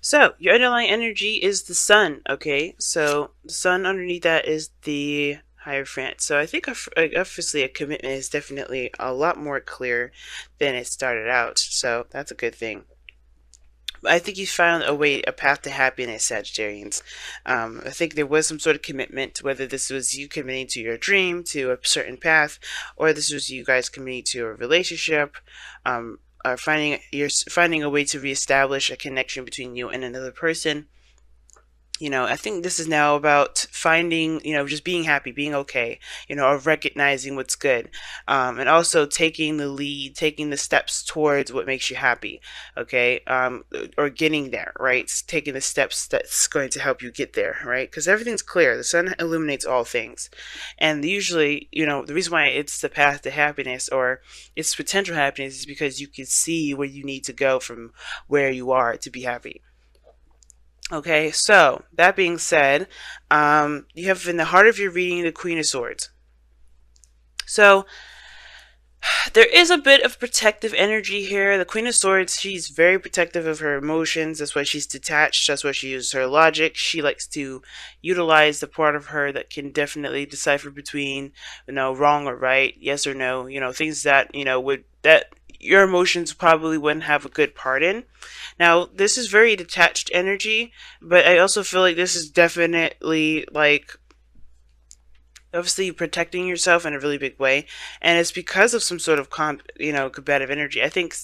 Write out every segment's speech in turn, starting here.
So your underlying energy is the sun. Okay, so the sun underneath that is the Hierophant. So I think obviously a commitment is definitely a lot more clear than it started out. So that's a good thing. I think you found a path to happiness, Sagittarians. I think there was some sort of commitment, whether this was you committing to your dream, to a certain path, or this was you guys committing to a relationship, or finding a way to reestablish a connection between you and another person. I think this is now about finding, just being happy, being okay, or recognizing what's good, and also taking the lead, taking the steps towards what makes you happy, okay, or getting there, right? Taking the steps that's going to help you get there, right? Because everything's clear. The sun illuminates all things, and usually, the reason why it's the path to happiness or it's potential happiness is because you can see where you need to go from where you are to be happy. Okay, so that being said, you have in the heart of your reading the Queen of Swords. So there is a bit of protective energy here. The Queen of Swords, she's very protective of her emotions. That's why she's detached. That's why she uses her logic. She likes to utilize the part of her that can definitely decipher between, wrong or right, yes or no, things that, that your emotions probably wouldn't have a good part in. Now, this is very detached energy, but I also feel like this is definitely like obviously protecting yourself in a really big way, and it's because of some sort of combative energy. I think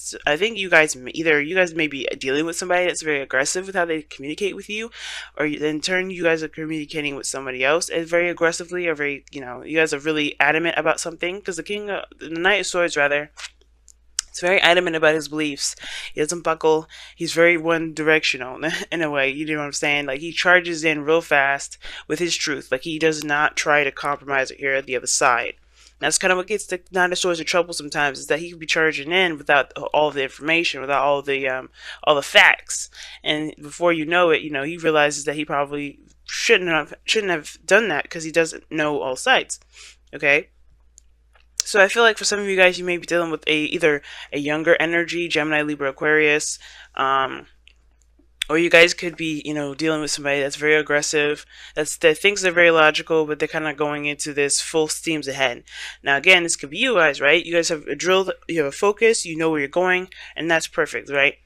you guys may be dealing with somebody that's very aggressive with how they communicate with you, or in turn you guys are communicating with somebody else and very aggressively, or very, you guys are really adamant about something, because the Knight of Swords rather, he's very adamant about his beliefs. He doesn't buckle. He's very one directional in a way. You know what I'm saying? Like, he charges in real fast with his truth. Like, he does not try to compromise or hear the other side. And that's kind of what gets the Nine of Swords in trouble sometimes, is that he could be charging in without all the information, without all the facts. And before you know it, he realizes that he probably shouldn't have done that because he doesn't know all sides. Okay? So I feel like for some of you guys, you may be dealing with either a younger energy, Gemini, Libra, Aquarius, or you guys could be, dealing with somebody that's very aggressive, that thinks they're very logical, but they're kind of going into this full steams ahead. Now, again, this could be you guys, right? You guys have a drill, you have a focus, you know where you're going, and that's perfect, right?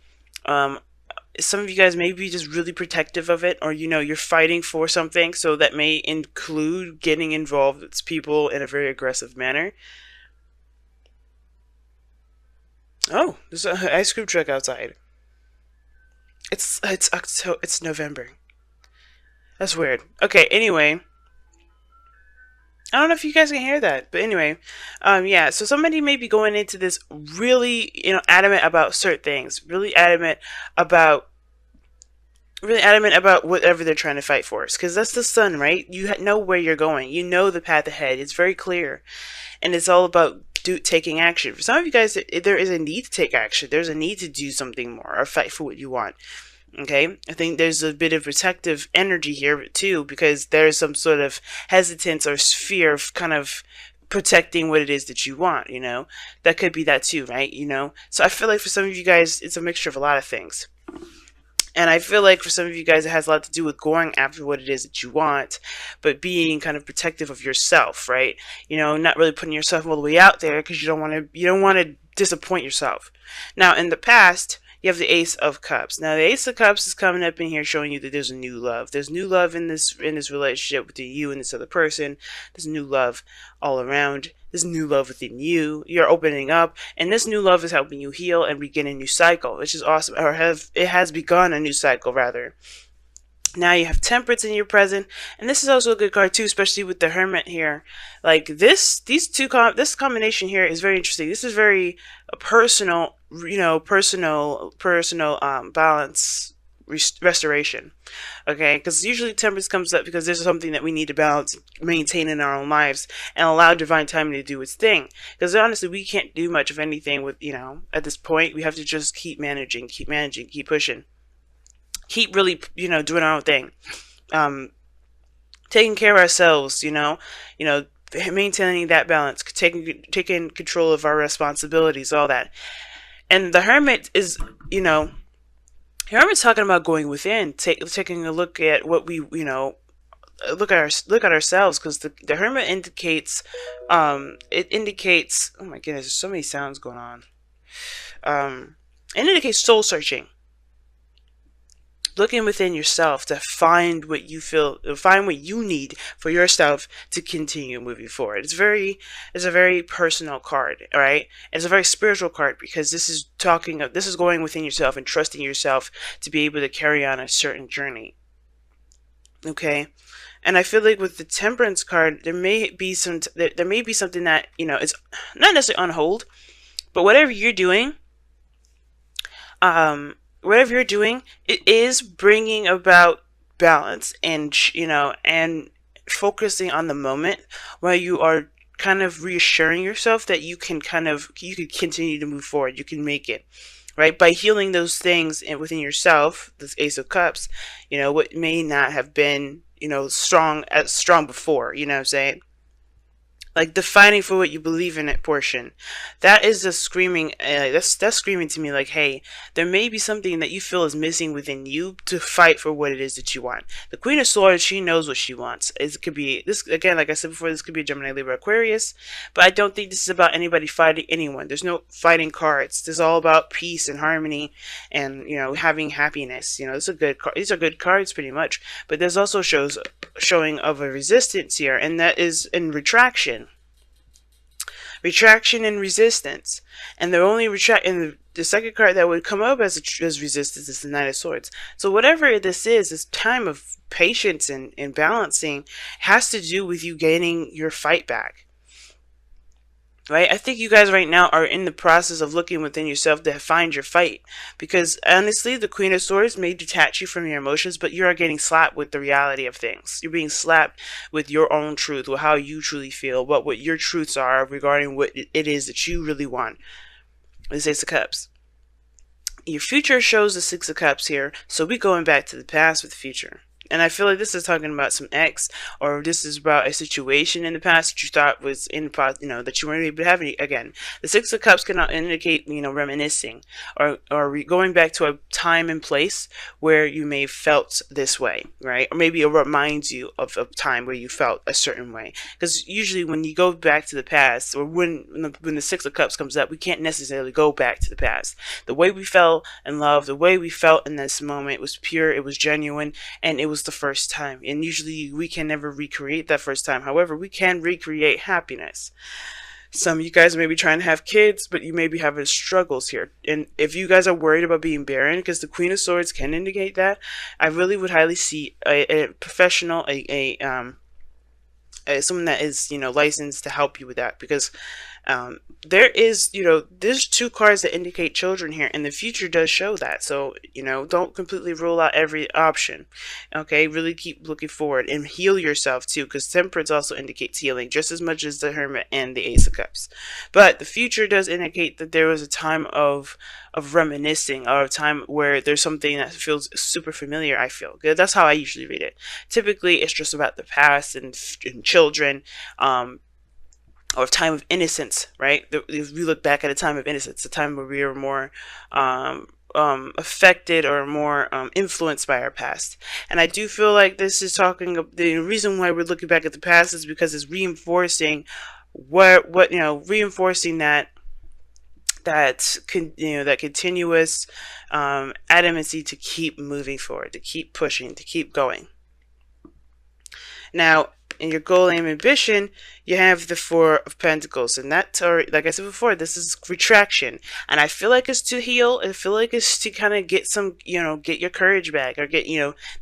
Some of you guys may be just really protective of it, or you're fighting for something, so that may include getting involved with people in a very aggressive manner. Oh, there's an ice cream truck outside. It's November. That's weird. Okay, anyway, I don't know if you guys can hear that, but anyway, yeah. So somebody may be going into this really, adamant about certain things, about really adamant about whatever they're trying to fight for. Because that's the sun, right? You know where you're going. You know the path ahead. It's very clear, and it's all about taking action. For some of you guys, there is a need to take action. There's a need to do something more or fight for what you want. Okay, I think there's a bit of protective energy here too, because there's some sort of hesitance or fear of kind of protecting what it is that you want. That could be that too, right? So I feel like for some of you guys, it's a mixture of a lot of things. And I feel like for some of you guys, it has a lot to do with going after what it is that you want, but being kind of protective of yourself, right? Not really putting yourself all the way out there because you don't want to disappoint yourself. Now, in the past, you have the Ace of Cups. Now, the Ace of Cups is coming up in here showing you that there's a new love. There's new love in this relationship between you and this other person. There's new love all around. There's new love within you. You're opening up, and this new love is helping you heal and begin a new cycle, which is awesome. Or it has begun a new cycle, rather. Now you have Temperance in your present, and this is also a good card too, especially with the Hermit here. Like this combination here is very interesting. This is very personal, personal balance restoration. Okay, because usually Temperance comes up because there's something that we need to balance, maintain in our own lives, and allow divine timing to do its thing. Because honestly, we can't do much of anything with, at this point. We have to just keep managing, keep pushing. Keep really, doing our own thing, taking care of ourselves, maintaining that balance, taking control of our responsibilities, all that. And the Hermit is, Here I'm talking about going within, taking a look at what we, look at ourselves, because the Hermit indicates, it indicates, oh my goodness, there's so many sounds going on. It indicates soul searching, looking within yourself to find what you feel, find what you need for yourself to continue moving forward. It's a very personal card, all right? It's a very spiritual card, because this is going within yourself and trusting yourself to be able to carry on a certain journey. Okay. And I feel like with the Temperance card, there may be something that, it's not necessarily on hold, but whatever you're doing, it is bringing about balance, and and focusing on the moment, while you are kind of reassuring yourself that you can continue to move forward, you can make it, right? By healing those things within yourself, this Ace of Cups, what may not have been, strong before, you know what I'm saying? Like the fighting for what you believe in it portion, that is the screaming, that's screaming to me like, hey, there may be something that you feel is missing within you to fight for what it is that you want. The Queen of Swords, she knows what she wants. It could be this, again, like I said before, this could be a Gemini, Libra, Aquarius, but I don't think this is about anybody fighting anyone. There's no fighting cards. This is all about peace and harmony, and having happiness. It's a good these are good cards pretty much, but there's also showing of a resistance here, and that is in retraction and resistance. And the only the second card that would come up as resistance is the Knight of Swords. So whatever this time of patience and balancing has to do with you gaining your fight back. Right? I think you guys right now are in the process of looking within yourself to find your fight. Because honestly, the Queen of Swords may detach you from your emotions, but you are getting slapped with the reality of things. You're being slapped with your own truth, with how you truly feel, what your truths are regarding what it is that you really want. This Ace of Cups. Your future shows the Six of Cups here, so we're going back to the past with the future. And I feel like this is talking about some ex, or this is about a situation in the past that you thought was in the past, that you weren't able to have any. Again, the Six of Cups cannot indicate, reminiscing or going back to a time and place where you may have felt this way, right? Or maybe it reminds you of a time where you felt a certain way. Because usually when you go back to the past, or when the Six of Cups comes up, we can't necessarily go back to the past. The way we felt in love, the way we felt in this moment was pure, it was genuine, and it was the first time. And usually we can never recreate that first time. However, we can recreate happiness. Some of you guys may be trying to have kids, but you may be having struggles here. And if you guys are worried about being barren, because the Queen of Swords can indicate that, I really would highly see a professional, someone that is licensed to help you with that, because there's two cards that indicate children here, and the future does show that. So don't completely rule out every option. Okay, really keep looking forward and heal yourself too, because Temperance also indicates healing just as much as the Hermit and the Ace of Cups. But the future does indicate that there was a time of reminiscing, or a time where there's something that feels super familiar. I feel good. That's how I usually read it. Typically it's just about the past and children, or a time of innocence, right? If we look back at a time of innocence, a time where we were more affected or more influenced by our past. And I do feel like this is talking of the reason why we're looking back at the past is because it's reinforcing reinforcing that continuous adamancy to keep moving forward, to keep pushing, to keep going. Now, in your goal, aim, ambition, you have the Four of Pentacles, and that's, like I said before, this is retraction, and I feel like it's to heal. I feel like it's to kind of get some, get your courage back, or get,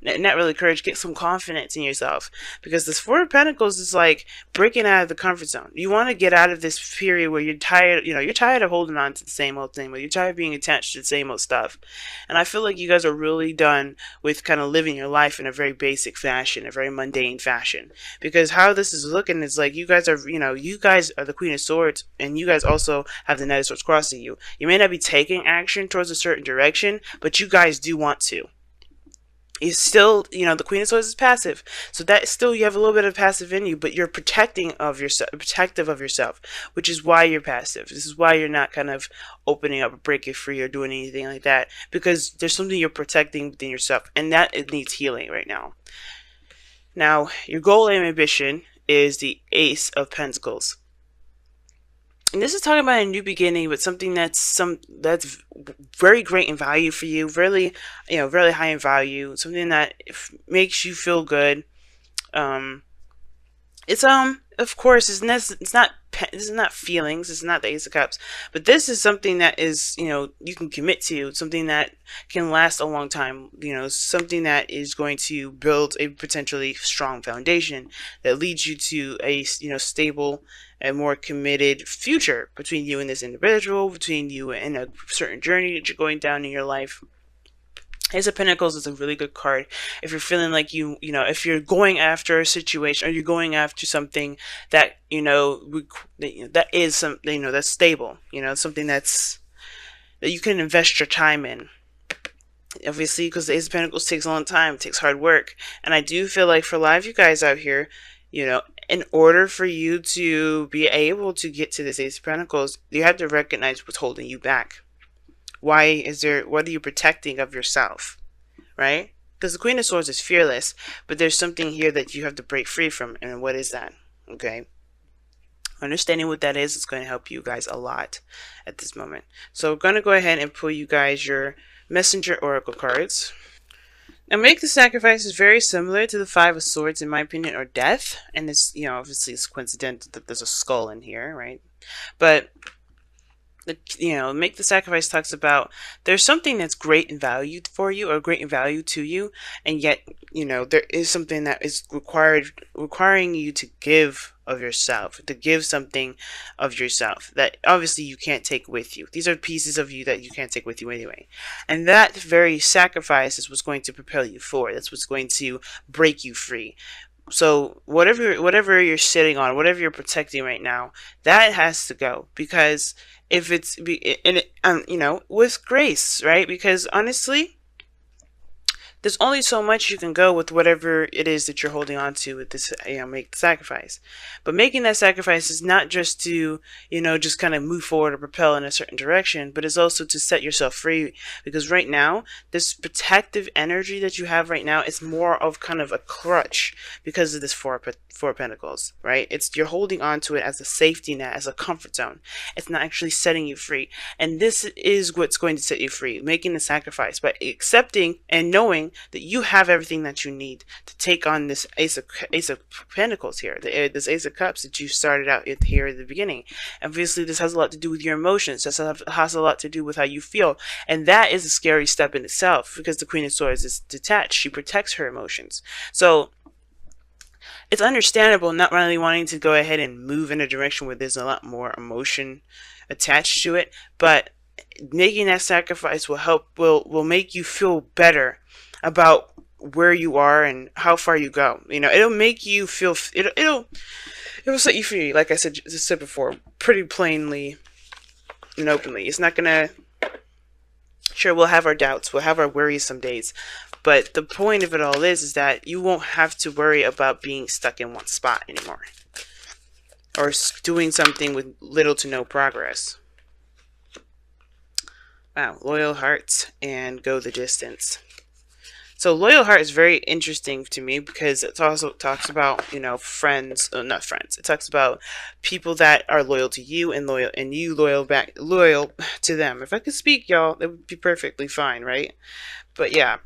not really courage, get some confidence in yourself, because this Four of Pentacles is like breaking out of the comfort zone. You want to get out of this period where you're tired, you're tired of holding on to the same old thing, where you're tired of being attached to the same old stuff, and I feel like you guys are really done with kind of living your life in a very basic fashion, a very mundane fashion. Because how this is looking is like you guys are the Queen of Swords, and you guys also have the Knight of Swords crossing you. You may not be taking action towards a certain direction, but you guys do want to. is still, the Queen of Swords is passive, so that still, you have a little bit of passive in you, but you're protective of yourself, which is why you're passive. This is why you're not kind of opening up or breaking free or doing anything like that, because there's something you're protecting within yourself, and that it needs healing right now. Now, your goal and ambition is the Ace of Pentacles. And this is talking about a new beginning, but something that's very great in value for you, really, really high in value, something that makes you feel good. It's of course, it's not this is not feelings, it's not the Ace of Cups, but this is something that is, you can commit to, something that can last a long time, something that is going to build a potentially strong foundation that leads you to a, stable and more committed future between you and this individual, between you and a certain journey that you're going down in your life. Ace of Pentacles is a really good card if you're feeling like if you're going after a situation, or you're going after something that, that is something, that's stable, something that you can invest your time in. Obviously, because the Ace of Pentacles takes a long time, it takes hard work. And I do feel like for a lot of you guys out here, in order for you to be able to get to this Ace of Pentacles, you have to recognize what's holding you back. What are you protecting of yourself, right? Because the Queen of Swords is fearless, but there's something here that you have to break free from, and what is that? Okay, understanding what that is going to help you guys a lot at this moment. So we're going to go ahead and pull you guys your Messenger Oracle cards. Now, Make the Sacrifice is very similar to the Five of Swords, in my opinion, or Death, and it's, obviously it's coincidental that there's a skull in here, right? But Make the Sacrifice talks about there's something that's great in value for you, or great in value to you, and yet there is something that is requiring you to give of yourself, to give something of yourself that obviously you can't take with you. These are pieces of you that you can't take with you anyway, and that very sacrifice is what's going to propel you forward. That's what's going to break you free. So whatever you're sitting on, whatever you're protecting right now, that has to go, because if it's with grace, right? Because honestly, there's only so much you can go with whatever it is that you're holding on to with this, make the sacrifice. But making that sacrifice is not just to, just kind of move forward or propel in a certain direction, but it's also to set yourself free. Because right now, this protective energy that you have right now is more of kind of a crutch because of this Four of Pentacles, right? You're holding on to it as a safety net, as a comfort zone. It's not actually setting you free. And this is what's going to set you free, making the sacrifice, by accepting and knowing that you have everything that you need to take on this Ace of Pentacles here, this Ace of Cups that you started out here at the beginning. Obviously, this has a lot to do with your emotions. This has a lot to do with how you feel, and that is a scary step in itself, because the Queen of Swords is detached. She protects her emotions. So it's understandable not really wanting to go ahead and move in a direction where there's a lot more emotion attached to it, but making that sacrifice will make you feel better about where you are and how far you go. It'll make you feel, it'll set you free, like I said before, pretty plainly and openly. It's not gonna, sure, we'll have our doubts, we'll have our worries some days, but the point of it all is that you won't have to worry about being stuck in one spot anymore, or doing something with little to no progress. Wow, Loyal Heart and Go the Distance. So Loyal Heart is very interesting to me, because it also talks about, friends, not friends. It talks about people that are loyal to you, and you loyal to them. If I could speak, y'all, that would be perfectly fine, right? But yeah.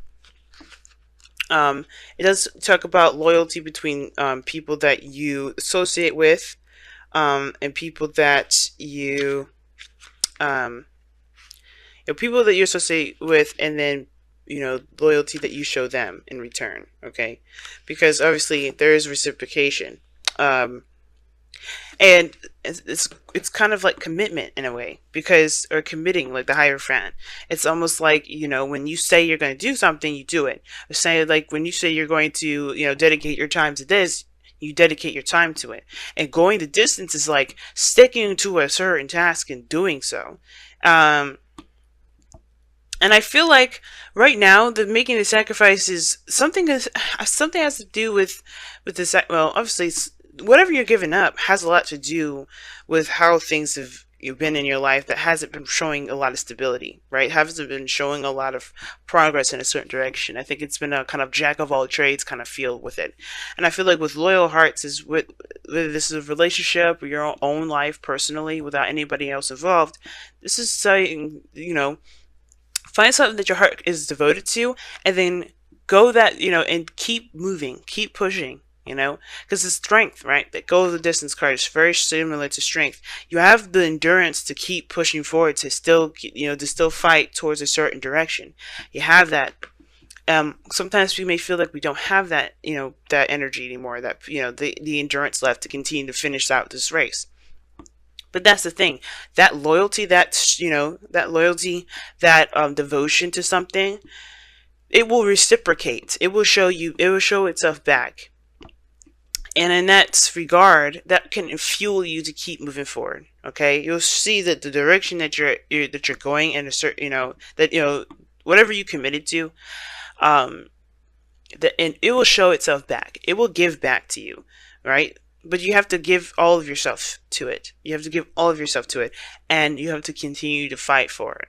It does talk about loyalty between people that you associate with, and people that people that you associate with, and then loyalty that you show them in return. Okay, because obviously there is reciprocation, and it's kind of like commitment in a way, or committing, like the Hierophant. It's almost like, when you say you're going to do something, you do it. Or say, like, when you say you're going to dedicate your time to this, you dedicate your time to it. And going the distance is like sticking to a certain task and doing so. And I feel like right now the making the sacrifice is something has to do with the well, obviously whatever you're giving up has a lot to do with how things have you've been in your life that hasn't been showing a lot of stability, right? Hasn't been showing a lot of progress in a certain direction. I think it's been a kind of jack of all trades kind of feel with it. And I feel like with loyal hearts is with whether this is a relationship or your own life personally without anybody else involved, this is saying, find something that your heart is devoted to, and then go that, and keep moving, keep pushing, because the strength, right, that go the distance card is very similar to strength. You have the endurance to keep pushing forward, to still, to still fight towards a certain direction. You have that. Sometimes we may feel like we don't have that, that energy anymore, that, the endurance left to continue to finish out this race. But that's the thing. That loyalty, that devotion to something, it will reciprocate. It will show you. It will show itself back. And in that regard, that can fuel you to keep moving forward. Okay, you'll see that the direction that you're going in a certain, that whatever you committed to, and it will show itself back. It will give back to you, right? But you have to give all of yourself to it. You have to give all of yourself to it, and you have to continue to fight for it.